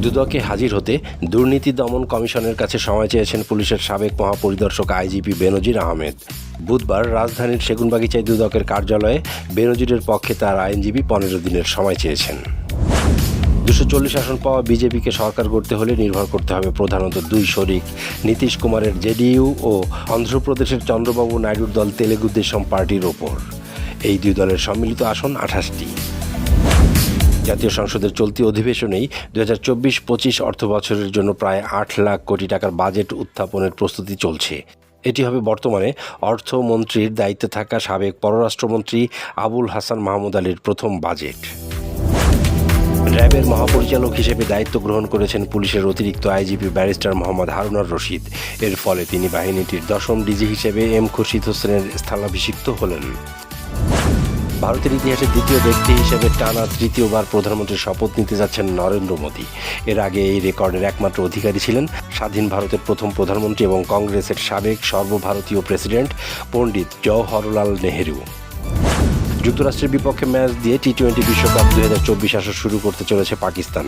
দুদকে হাজির হতে দুর্নীতি দমন কমিশনের কাছে সময় চেয়েছেন পুলিশের সাবেক মহাপরিদর্শক আইজিপি বেনজির আহমেদ। বুধবার রাজধানীর সেগুনবাগিচায় দুদকের কার্যালয়ে বেনজিরের পক্ষে তার আইনজীবী 15 দিনের সময় চেয়েছেন। 240 আসন পাওয়া বিজেপিকে সরকার গড়তে হলে নির্ভর করতে হবে প্রধানত দুই শরিক নীতিশ কুমারের জেডিইউ ও অন্ধ্রপ্রদেশের চন্দ্রবাবু নাইডুর দল তেলেগু দেশম পার্টির ওপর। এই দুই দলের সম্মিলিত আসন 28টি। জাতীয় সংসদের চলতি অধিবেশনেই 2024-25 অর্থবছরের জন্য প্রায় 8 লাখ কোটি টাকার বাজেট উত্থাপনের প্রস্তুতি চলছে। এটি হবে বর্তমানে অর্থমন্ত্রীর দায়িত্বে থাকা সাবেক পররাষ্ট্রমন্ত্রী আবুল হাসান মাহমুদ আলীর প্রথম বাজেট। র্যাবের মহাপরিচালক হিসেবে দায়িত্ব গ্রহণ করেছেন পুলিশের অতিরিক্ত আইজিপি ব্যারিস্টার মোহাম্মদ হারুনার রশিদ। এর ফলে তিনি বাহিনীটির 10ম ডিজি হিসেবে এম খুরশিদ হোসেনের স্থলাভিষিক্ত হলেন। ভারতের ইতিহাসে দ্বিতীয় ব্যক্তি হিসেবে টানা তৃতীয়বার প্রধানমন্ত্রীর শপথ নিতে যাচ্ছেন নরেন্দ্র মোদী। এর আগে এই রেকর্ডের একমাত্র অধিকারী ছিলেন স্বাধীন ভারতের প্রথম প্রধানমন্ত্রী এবং কংগ্রেসের সাবেক সর্বভারতীয় প্রেসিডেন্ট পণ্ডিত জওহরলাল নেহেরু। যুক্তরাষ্ট্রের বিপক্ষে ম্যাচ দিয়ে টি-20 বিশ্বকাপ 2024 আসর শুরু করতে চলেছে পাকিস্তান।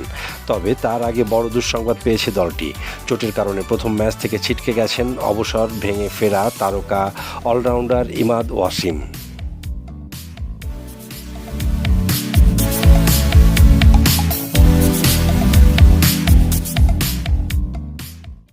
তবে তার আগে বড় দুঃসংবাদ পেয়েছে দলটি। চোটের কারণে প্রথম ম্যাচ থেকে ছিটকে গেছেন অবসর ভেঙে ফেরা তারকা অলরাউন্ডার ইমাদ ওয়াসিম।